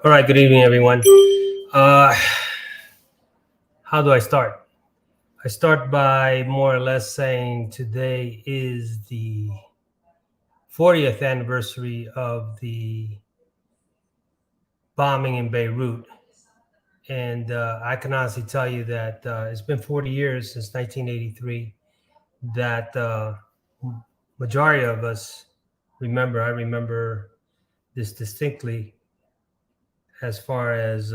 All right, good evening, everyone. How do I start? I start by more or less saying today is the 40th anniversary of the bombing in Beirut. And I can honestly tell you that it's been 40 years since 1983 that majority of us remember. I remember this distinctly as far as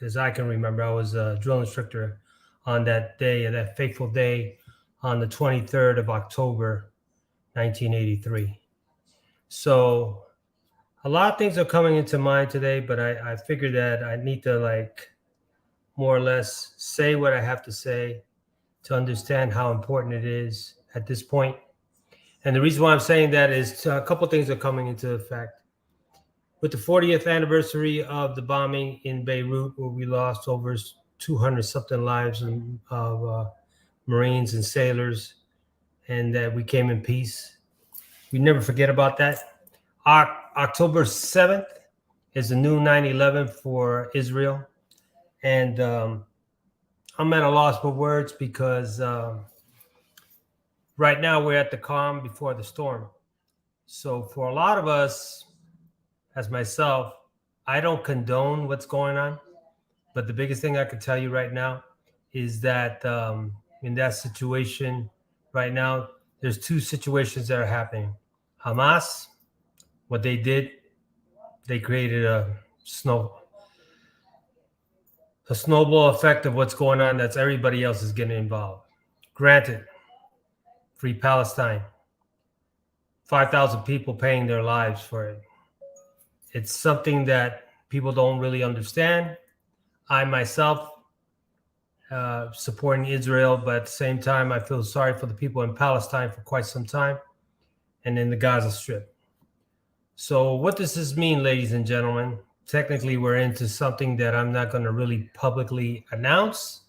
as I can remember. I was a drill instructor on that day, that fateful day on the 23rd of October, 1983. So a lot of things are coming into mind today, but I figured that I need to more or less say what I have to say to understand how important it is at this point. And the reason why I'm saying that is a couple of things are coming into effect. With the 40th anniversary of the bombing in Beirut, where we lost over 200 something lives of Marines and sailors, and that we came in peace. We never forget about that. October 7th is the new 9/11 for Israel. And I'm at a loss for words because right now we're at the calm before the storm. So for a lot of us, as myself, I don't condone what's going on. But the biggest thing I can tell you right now is that in that situation right now, there's two situations that are happening. Hamas, what they did, they created a snowball effect of what's going on. That's everybody else is getting involved. Granted, free Palestine, 5,000 people paying their lives for it. It's something that people don't really understand. I myself supporting Israel, but at the same time, I feel sorry for the people in Palestine for quite some time, and in the Gaza Strip. So what does this mean, ladies and gentlemen? Technically, we're into something that I'm not going to really publicly announce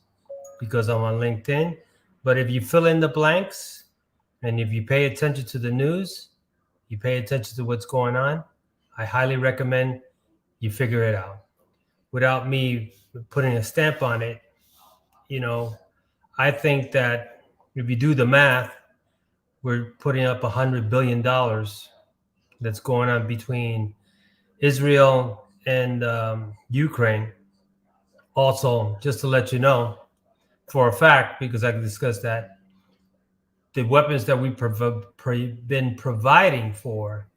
because I'm on LinkedIn. But if you fill in the blanks, and if you pay attention to the news, you pay attention to what's going on, I highly recommend you figure it out. Without me putting a stamp on it, I think that if you do the math, we're putting up $100 billion that's going on between Israel and Ukraine. Also, just to let you know, for a fact, because I can discuss that, the weapons that we've been providing for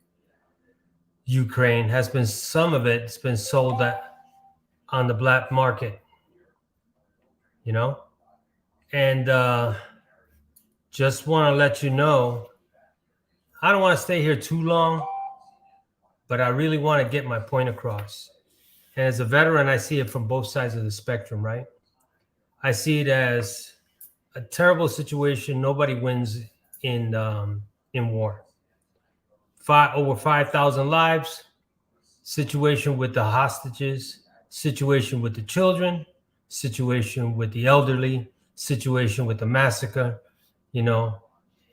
Ukraine has been, some of it's been sold on the black market, and just want to let you know, I don't want to stay here too long, but I really want to get my point across. And as a veteran, I see it from both sides of the spectrum, right? I see it as a terrible situation. Nobody wins in war. Over 5,000 lives, situation with the hostages, situation with the children, situation with the elderly, situation with the massacre, in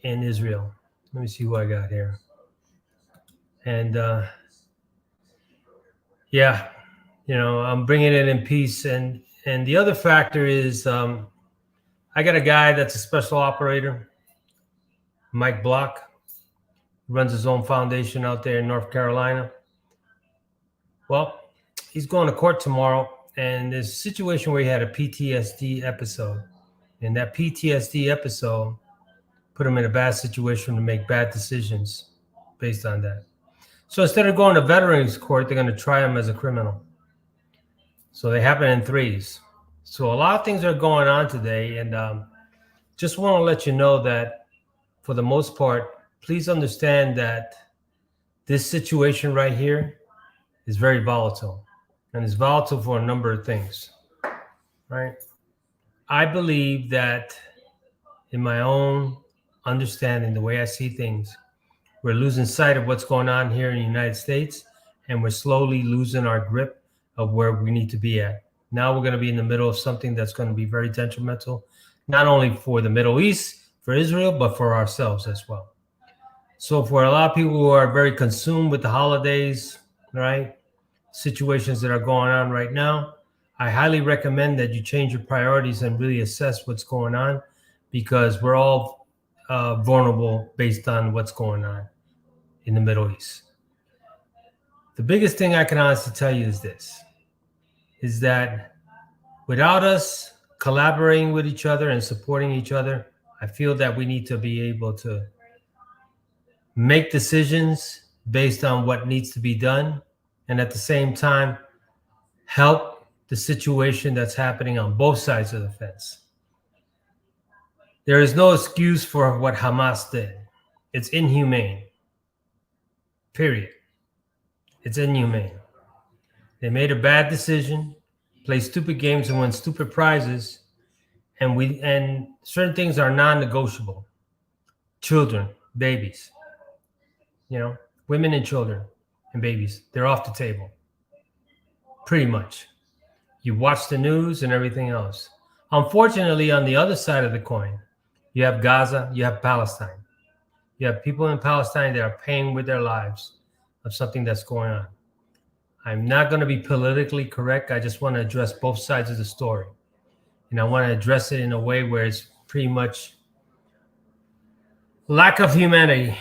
Israel. Let me see who I got here. And I'm bringing it in peace. And the other factor is I got a guy that's a special operator, Mike Block, runs his own foundation out there in North Carolina. Well, he's going to court tomorrow, and there's a situation where he had a PTSD episode. And that PTSD episode put him in a bad situation to make bad decisions based on that. So instead of going to veterans court, they're going to try him as a criminal. So they happen in threes. So a lot of things are going on today, and just want to let you know that for the most part, please understand that this situation right here is very volatile, and it's volatile for a number of things, right? I believe that in my own understanding, the way I see things, we're losing sight of what's going on here in the United States, and we're slowly losing our grip of where we need to be at. Now we're going to be in the middle of something that's going to be very detrimental, not only for the Middle East, for Israel, but for ourselves as well. So for a lot of people who are very consumed with the holidays, right? situations that are going on right now, I highly recommend that you change your priorities and really assess what's going on, because we're all vulnerable based on what's going on in the Middle East. The biggest thing I can honestly tell you is this, is that without us collaborating with each other and supporting each other, I feel that we need to be able to make decisions based on what needs to be done, and at the same time help the situation that's happening on both sides of the fence. There is no excuse for what Hamas did. It's inhumane. Period. It's inhumane. They made a bad decision, play stupid games and win stupid prizes, and certain things are non-negotiable. Children, babies, women and children and babies, they're off the table. Pretty much. You watch the news and everything else. Unfortunately, on the other side of the coin, you have Gaza, you have Palestine. You have people in Palestine that are paying with their lives of something that's going on. I'm not going to be politically correct. I just want to address both sides of the story. And I want to address it in a way where it's pretty much lack of humanity.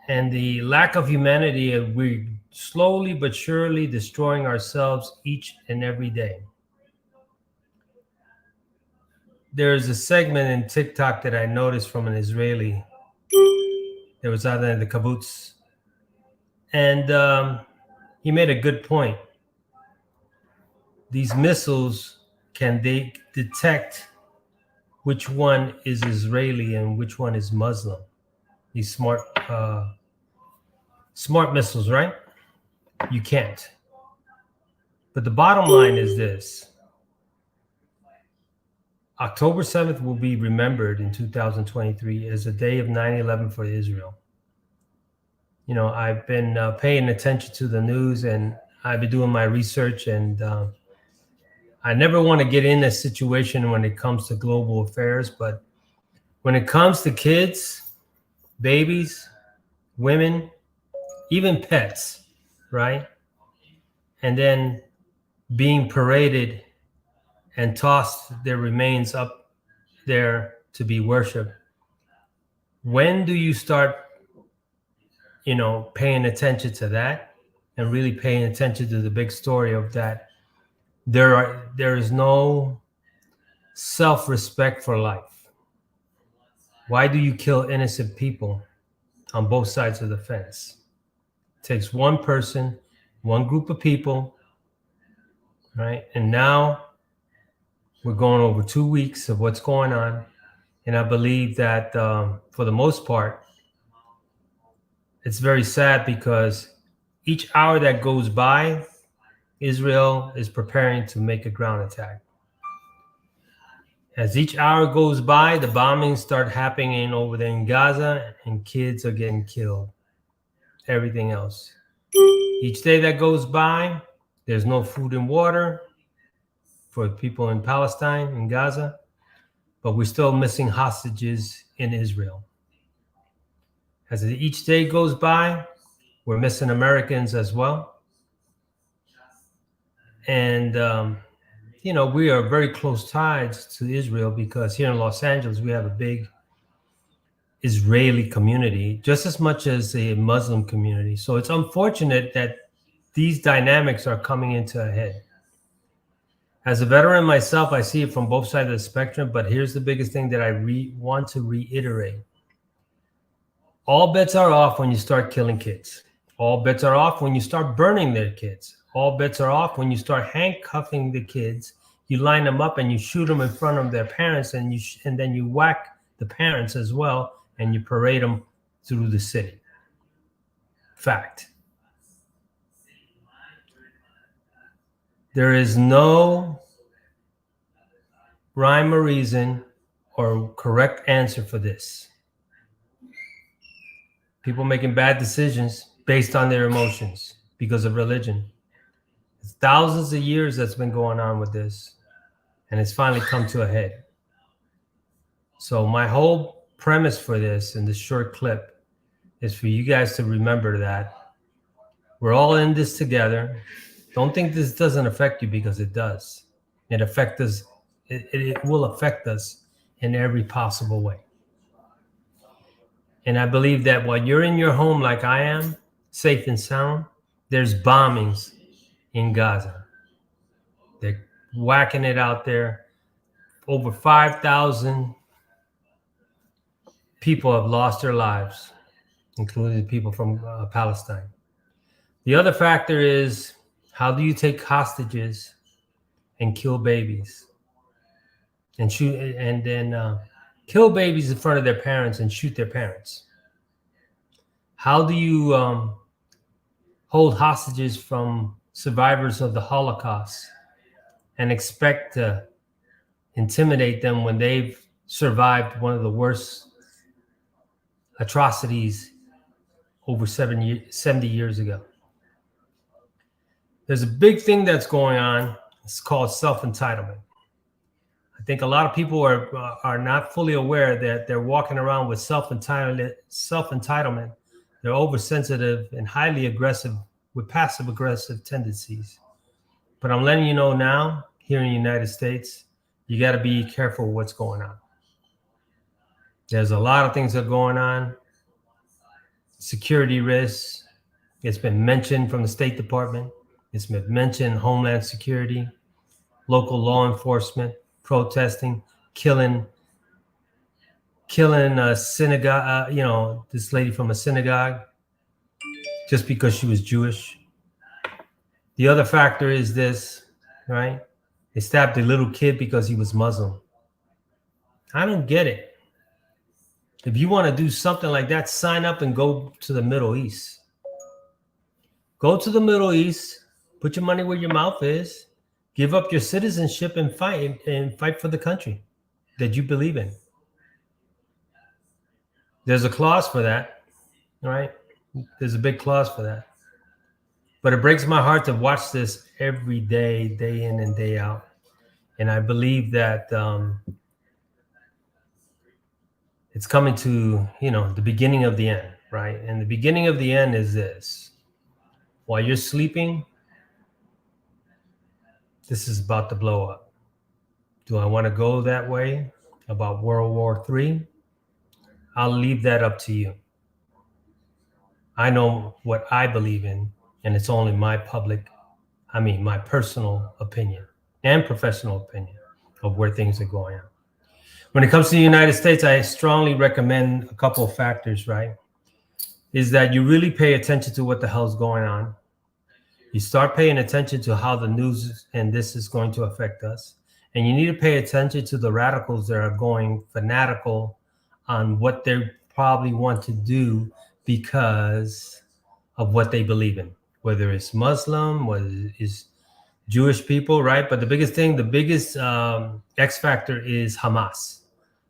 And the lack of humanity, we're slowly but surely destroying ourselves each and every day. There's a segment in TikTok that I noticed from an Israeli. There was out in the kibbutz. And he made a good point. These missiles, can they detect which one is Israeli and which one is Muslim? These smart missiles, right? You can't. But the bottom line is this. October 7th will be remembered in 2023 as a day of 9/11 for Israel. I've been paying attention to the news, and I've been doing my research, and I never want to get in a situation when it comes to global affairs, but when it comes to kids, babies, women, even pets, right? And then being paraded and tossed their remains up there to be worshipped. When do you start, paying attention to that and really paying attention to the big story of that? There is no self-respect for life. Why do you kill innocent people on both sides of the fence? It takes one person, one group of people, right? And now we're going over 2 weeks of what's going on. And I believe that for the most part, it's very sad, because each hour that goes by, Israel is preparing to make a ground attack. As each hour goes by, the bombings start happening over there in Gaza, and kids are getting killed. Everything else. Each day that goes by, there's no food and water for people in Palestine, in Gaza, but we're still missing hostages in Israel. As each day goes by, we're missing Americans as well. And, we are very close ties to Israel, because here in Los Angeles, we have a big Israeli community, just as much as a Muslim community. So it's unfortunate that these dynamics are coming into a head. As a veteran myself, I see it from both sides of the spectrum, but here's the biggest thing that I want to reiterate. All bets are off when you start killing kids. All bets are off when you start burning their kids. All bets are off when you start handcuffing the kids. You line them up and you shoot them in front of their parents, and then you whack the parents as well, and you parade them through the city. Fact. There is no rhyme or reason or correct answer for this. People making bad decisions based on their emotions because of religion. It's thousands of years that's been going on with this, and it's finally come to a head. So my whole premise for this in this short clip is for you guys to remember that We're all in this together. Don't think this doesn't affect you, because it does. It affects us. It will affect us in every possible way. And I believe that while you're in your home like I am, safe and sound, there's bombings in Gaza. They're whacking it out there. Over 5,000 people have lost their lives, including people from Palestine. The other factor is, how do you take hostages and kill babies and shoot, and then kill babies in front of their parents and shoot their parents? How do you hold hostages from survivors of the Holocaust and expect to intimidate them when they've survived one of the worst atrocities over 70 years ago? There's a big thing that's going on. It's called self-entitlement. I think a lot of people are not fully aware that they're walking around with self-entitlement. They're oversensitive and highly aggressive with passive-aggressive tendencies. But I'm letting you know now, here in the United States, you got to be careful what's going on. There's a lot of things that are going on. Security risks. It's been mentioned from the State Department. It's been mentioned Homeland Security, local law enforcement, protesting, killing a synagogue, this lady from a synagogue just because she was Jewish. The other factor is this, right? They stabbed a little kid because he was Muslim. I don't get it. If you want to do something like that, sign up and go to the Middle East. Go to the Middle East, put your money where your mouth is, give up your citizenship and fight for the country that you believe in. There's a clause for that, right? There's a big clause for that. But it breaks my heart to watch this every day, day in and day out. And I believe that it's coming to, the beginning of the end, right? And the beginning of the end is this. While you're sleeping, this is about to blow up. Do I want to go that way about World War III? I'll leave that up to you. I know what I believe in, and it's only my personal opinion and professional opinion of where things are going on. When it comes to the United States, I strongly recommend a couple of factors, right? Is that you really pay attention to what the hell's going on. You start paying attention to how the news and this is going to affect us. And you need to pay attention to the radicals that are going fanatical on what they probably want to do because of what they believe in, whether it's Muslim, whether it's Jewish people, right? But the biggest X factor is Hamas.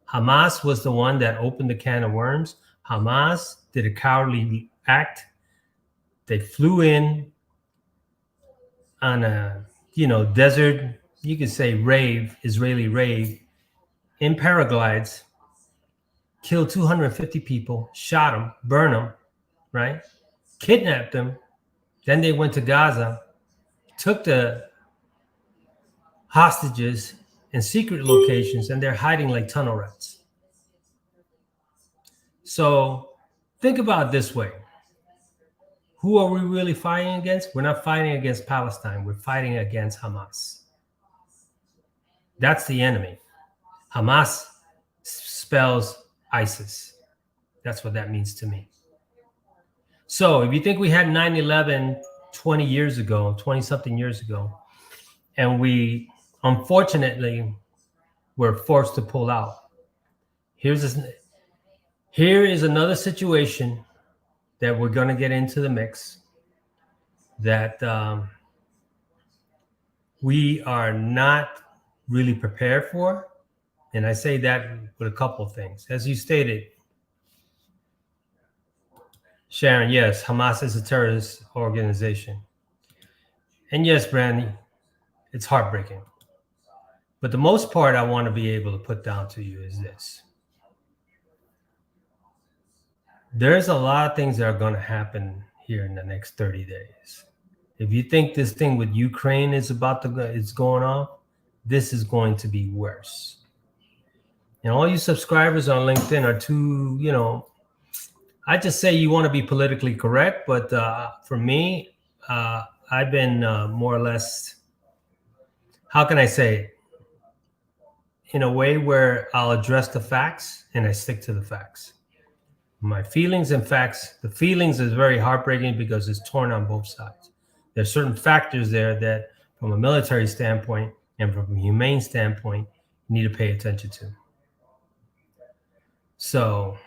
Hamas was the one that opened the can of worms. Hamas did a cowardly act. They flew in on a, desert, you could say Israeli rave, in paraglides, killed 250 people, shot them, burned them, right? Kidnapped them. Then they went to Gaza, took the hostages in secret locations, and they're hiding like tunnel rats. So think about it this way. Who are we really fighting against? We're not fighting against Palestine. We're fighting against Hamas. That's the enemy. Hamas spells ISIS. That's what that means to me. So if you think we had 9/11 20-something years ago, and we unfortunately were forced to pull out, here is another situation that we're going to get into the mix that we are not really prepared for. And I say that with a couple of things. As you stated, Sharon, yes, Hamas is a terrorist organization. And yes, Brandy, it's heartbreaking. But the most part I want to be able to put down to you is this. There's a lot of things that are going to happen here in the next 30 days. If you think this thing with Ukraine is it's going off, this is going to be worse. And all you subscribers on LinkedIn are too, I just say you want to be politically correct, but for me, I've been more or less, how can I say it? In a way where I'll address the facts and I stick to the facts. My feelings and facts, the feelings is very heartbreaking because it's torn on both sides. There's certain factors there that from a military standpoint and from a humane standpoint, you need to pay attention to. So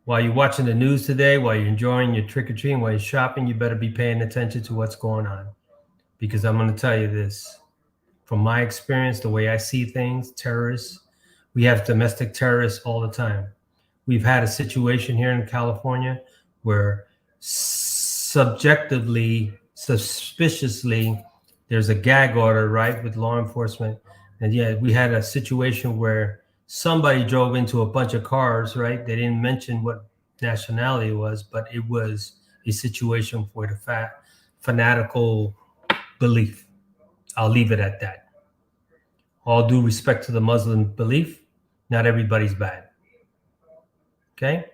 while you're watching the news today, while you're enjoying your trick-or-treating, while you're shopping, you better be paying attention to what's going on. Because I'm going to tell you this, from my experience, the way I see things, terrorists, we have domestic terrorists all the time. We've had a situation here in California where subjectively, suspiciously, there's a gag order, right, with law enforcement. And yeah, we had a situation where somebody drove into a bunch of cars, right? They didn't mention what nationality it was, but it was a situation for the fanatical belief. I'll leave it at that. All due respect to the Muslim belief, not everybody's bad. Okay?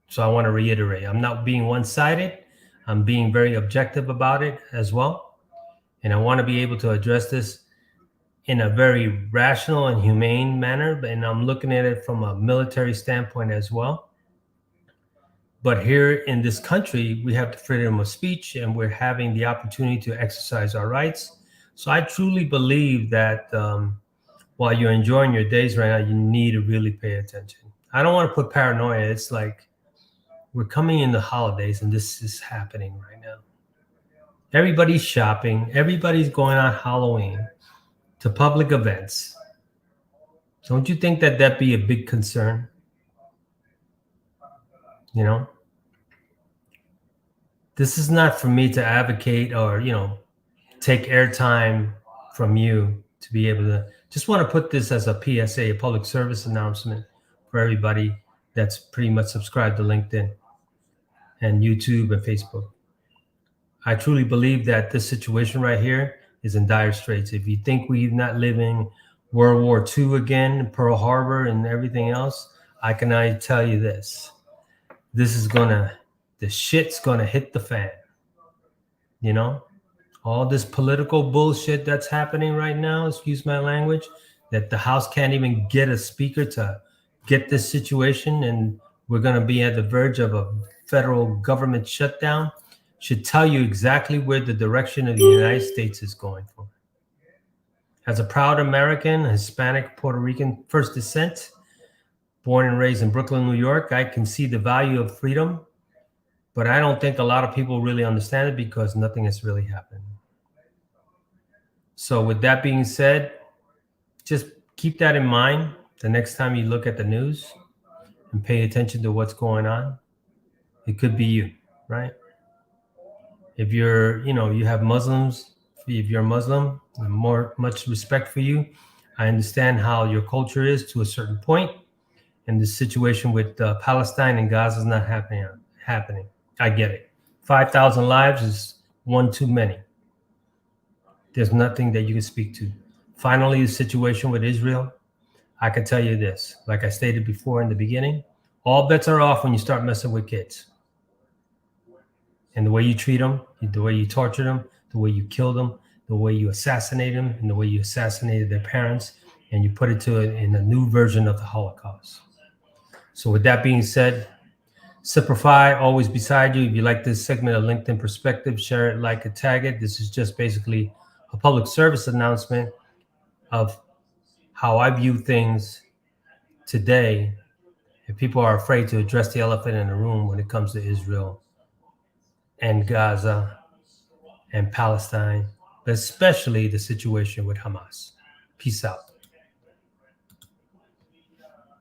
So I want to reiterate, I'm not being one-sided. I'm being very objective about it as well. And I want to be able to address this in a very rational and humane manner, and I'm looking at it from a military standpoint as well. But here in this country, we have the freedom of speech, and we're having the opportunity to exercise our rights. So I truly believe that while you're enjoying your days right now, you need to really pay attention. I don't want to put paranoia. It's like we're coming in the holidays, and this is happening right now. Everybody's shopping. Everybody's going on Halloween, to public events. Don't you think that that'd be a big concern? This is not for me to advocate or, take airtime from you to be able to, just want to put this as a PSA, a public service announcement for everybody that's pretty much subscribed to LinkedIn and YouTube and Facebook. I truly believe that this situation right here is in dire straits. If you think we're not living World War II again, Pearl Harbor and everything else, I can only tell you this. The shit's gonna hit the fan. All this political bullshit that's happening right now, excuse my language, that the House can't even get a speaker to get this situation, and we're gonna be at the verge of a federal government shutdown, should tell you exactly where the direction of the United States is going for. As a proud American, Hispanic, Puerto Rican, first descent, born and raised in Brooklyn, New York, I can see the value of freedom, but I don't think a lot of people really understand it because nothing has really happened. So with that being said, just keep that in mind the next time you look at the news and pay attention to what's going on. It could be you, right? If you're, you have Muslims, if you're a Muslim, much respect for you. I understand how your culture is to a certain point, and the situation with Palestine and Gaza is not happening. I get it. 5,000 lives is one too many. There's nothing that you can speak to. Finally, the situation with Israel, I can tell you this, like I stated before in the beginning, all bets are off when you start messing with kids. And the way you treat them, the way you torture them, the way you kill them, the way you assassinate them, and the way you assassinated their parents, and you put it in a new version of the Holocaust. So with that being said, Simplify, always beside you. If you like this segment of LinkedIn Perspective, share it, like it, tag it. This is just basically a public service announcement of how I view things today. If people are afraid to address the elephant in the room when it comes to Israel and Gaza and Palestine, but especially the situation with Hamas. Peace out.